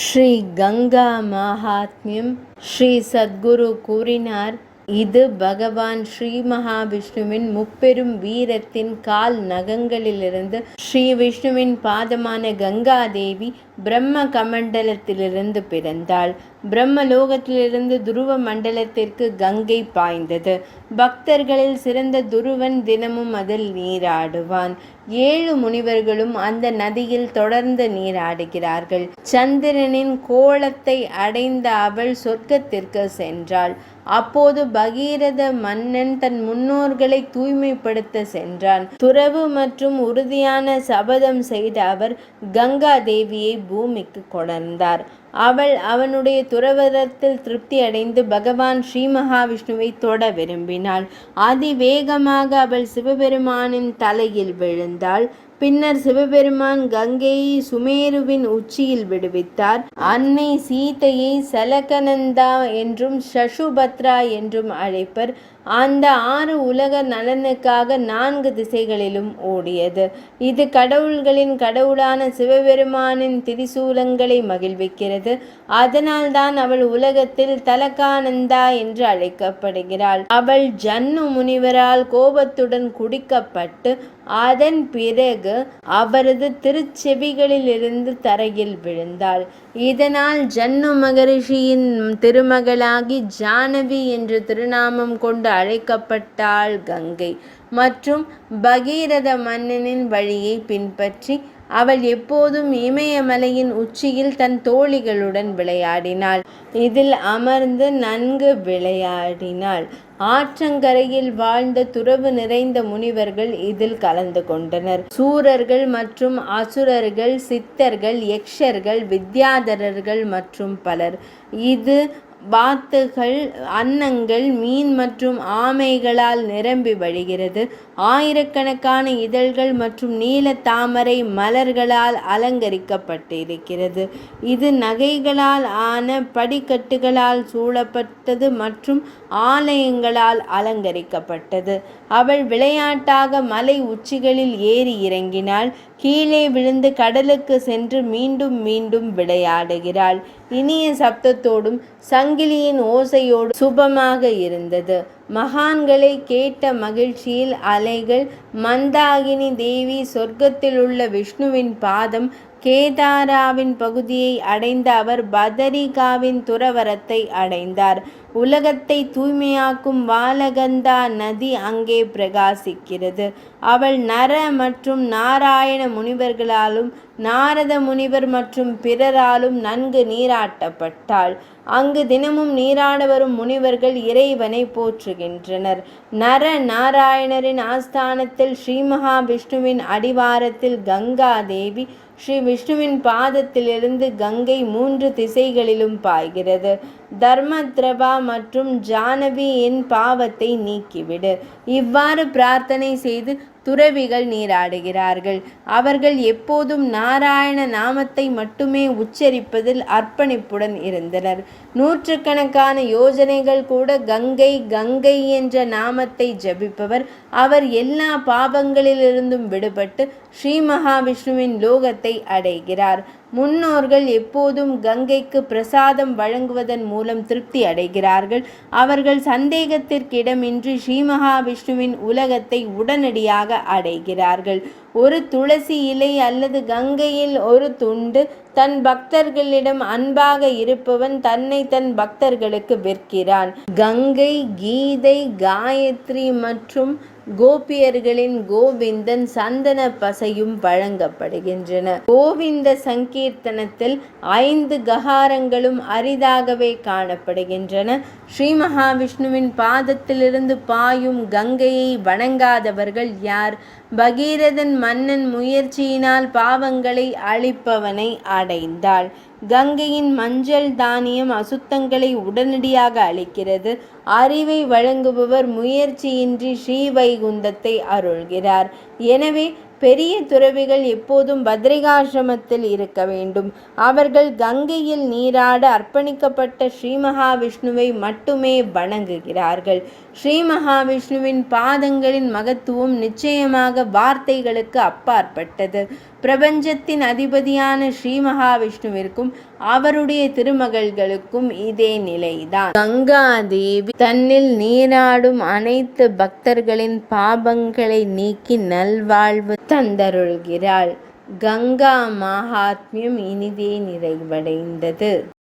ஸ்ரீ கங்கா மகாத்மியம் ஸ்ரீ சத்குரு கூறினார், இது பகவான் ஸ்ரீ மகாவிஷ்ணுவின் முப்பெரும் வீரத்தின் கால் நகங்களிலிருந்து ஸ்ரீ விஷ்ணுவின் பாதமான கங்காதேவி பிரம்ம கமண்டலத்திலிருந்து பிறந்தாள். பிரம்மலோகத்திலிருந்து துருவ மண்டலத்திற்கு கங்கை பாய்ந்தது. பக்தர்களில் சிறந்த துருவன் தினமும் அதில் நீராடுவான். 7 முனிவர்களும் அந்த நதியில் தொடர்ந்து நீராடுகிறார்கள். சந்திரனின் கோலத்தை அடைந்த அவள் சொர்க்கத்திற்கு சென்றாள். அப்போது பகீரத மன்னன் தன் முன்னோர்களை தூய்மைப்படுத்த சென்றான். துறவு மற்றும் உறுதியான சபதம் செய்த அவர் கங்கா தேவியை பூமிக்கு கொணர்ந்தார். அவள் அவனுடைய துறவரத்தில் திருப்தி அடைந்து பகவான் ஸ்ரீ மகாவிஷ்ணுவை தொட விரும்பினாள். அதிவேகமாக அவள் சிவபெருமானின் தலையில் விழுந்தாள். பின்னர் சிவபெருமான் கங்கையை சுமேருவின் உச்சியில் விடுவித்தார். அன்னை சீதையை சலகநந்தா என்றும் சசுபத்ரா என்றும் அழைப்பர். அந்த 6 உலக நலனுக்காக 4 திசைகளிலும் ஓடியது. இது கடவுள்களின் கடவுளான சிவபெருமானின் திரிசூலங்களை மகிழ்விக்கிறது. அதனால்தான் அவள் உலகத்தில் தலகானந்தா என்று அழைக்கப்படுகிறாள். அவள் ஜன்னு முனிவரால் கோபத்துடன் குடிக்கப்பட்டு அதன் பிறகு அவரது திருச்செவிகளிலிருந்து தரையில் விழுந்தாள். இதனால் ஜன்னு மகரிஷியின் திருமகளாகி ஜானவி என்ற திருநாமம் கொண்டு அழைக்கப்பட்டாள் கங்கை. மற்றும் பகீரத மன்னனின் வழியை பின்பற்றி அவள் எப்போதும் இமயமலையின் உச்சியில் தன் தோழிகளுடன் விளையாடினாள். இதில் அமர்ந்து நன்கு விளையாடினாள். ஆற்றங்கரையில் வாழ்ந்த துறவு நிறைந்த முனிவர்கள் இதில் கலந்து கொண்டனர். சூரர்கள் மற்றும் அசுரர்கள், சித்தர்கள், யக்ஷர்கள், வித்யாதரர்கள் மற்றும் பலர். இது வாத்துகள், அன்னங்கள், மீன் மற்றும் ஆமைகளால் நிரம்பி வழிகிறது. ஆயிரக்கணக்கான இதழ்கள் மற்றும் நீல தாமரை மலர்களால் அலங்கரிக்கப்பட்டிருக்கிறது. இது நகைகளால் ஆன படிக்கட்டுகளால் சூழப்பட்டது மற்றும் ஆலயங்களால் அலங்கரிக்கப்பட்டது. அவள் விளையாட்டாக மலை உச்சிகளில் ஏறி இறங்கினாள். கீழே விழுந்து கடலுக்கு சென்று மீண்டும் மீண்டும் விளையாடுகிறாள். இனிய சப்தத்தோடும் சங்கிலியின் ஓசையோடு சுபமாக இருந்தது. மகான்களை கேட்ட மகிழ்ச்சியில் அலைகள். மந்தாகினி தேவி சொர்க்கத்தில் உள்ள விஷ்ணுவின் பாதம் கேதாராவின் பகுதியை அடைந்த அவர் பதரிகாவின் துறவரத்தை அடைந்தார். உலகத்தை தூய்மையாக்கும் வாலகந்தா நதி அங்கே பிரகாசிக்கிறது. அவள் நர மற்றும் நாராயண முனிவர்களாலும் நாரத முனிவர் மற்றும் பிறராலும் நன்கு நீராட்டப்பட்டாள். அங்கு தினமும் நீராட வரும் முனிவர்கள் இறைவனை போற்றுகின்றனர். நர நாராயணரின் ஆஸ்தானத்தில் ஸ்ரீ மகாவிஷ்ணுவின் அடிவாரத்தில் கங்கா தேவி ஸ்ரீ விஷ்ணுவின் பாதத்திலிருந்து கங்கை 3 திசைகளிலும் பாய்கிறது. தர்மத்ரபா மற்றும் ஜானவி என் பாவத்தை நீக்கிவிடு. இவ்வாறு பிரார்த்தனை செய்து துறவிகள் நீராடுகிறார்கள். அவர்கள் எப்போதும் நாராயண நாமத்தை மட்டுமே உச்சரிப்பதில் அர்ப்பணிப்புடன் இருந்தனர். 100கணக்கான யோஜனைகள் கூட கங்கை கங்கை என்ற நாமத்தை ஜபிப்பவர். அவர் எல்லா பாவங்களிலிருந்தும் விடுபட்டு ஸ்ரீ மகாவிஷ்ணுவின் லோகத்தை அடைகிறார். முன்னோர்கள் எப்போதும் கங்கைக்கு பிரசாதம் வழங்குவதன் மூலம் திருப்தி அடைகிறார்கள். அவர்கள் சந்தேகத்திற்கிடமின்றி ஸ்ரீ மகாவிஷ்ணுவின் உலகத்தை உடனடியாக அடைகிறார்கள். ஒரு துளசி இலை அல்லது கங்கையில் ஒரு துண்டு. தன் பக்தர்களிடம் அன்பாக இருப்பவன் தன்னை தன் பக்தர்களுக்கு விற்கிறான். கங்கை, கீதை, காயத்ரி மற்றும் கோபியர்களின் கோவிந்தன் சந்தன பசையும் வழங்கப்படுகின்றன. கோவிந்த சங்கீர்த்தனத்தில் 5 ககாரங்களும் அரிதாகவே காணப்படுகின்றன. ஸ்ரீ மகாவிஷ்ணுவின் பாதத்திலிருந்து பாயும் கங்கையை வணங்காதவர்கள் யார்? பகீரதன் மன்னன் முயற்சியினால் பாவங்களை அழிப்பவனை அடைந்தாள். கங்கையின் மஞ்சள் தானியம் அசுத்தங்களை உடனடியாக அளிக்கிறது. அறிவை வழங்குபவர் முயற்சியின்றி ஸ்ரீவைகுந்தத்தை அருள்கிறார். எனவே பெரிய துறவிகள் எப்போதும் பத்ரிகாசிரமத்தில் இருக்க வேண்டும். அவர்கள் கங்கையில் நீராட அர்ப்பணிக்கப்பட்ட ஸ்ரீ மகாவிஷ்ணுவை மட்டுமே வணங்குகிறார்கள். ஸ்ரீ மகாவிஷ்ணுவின் பாதங்களின் மகத்துவம் நிச்சயமாக வார்த்தைகளுக்கு அப்பாற்பட்டது. பிரபஞ்சத்தின் அதிபதியான ஸ்ரீ மகாவிஷ்ணுவிற்கும் அவருடைய திருமகள்களுக்கும் இதே நிலைதான். கங்கா தேவி தன்னில் நீராடும் அனைத்து பக்தர்களின் பாபங்களை நீக்கி நல்வாழ்வு தந்தருள்கிறாள். கங்கா மகாத்மியம் இனிதே நிறைவடைந்தது.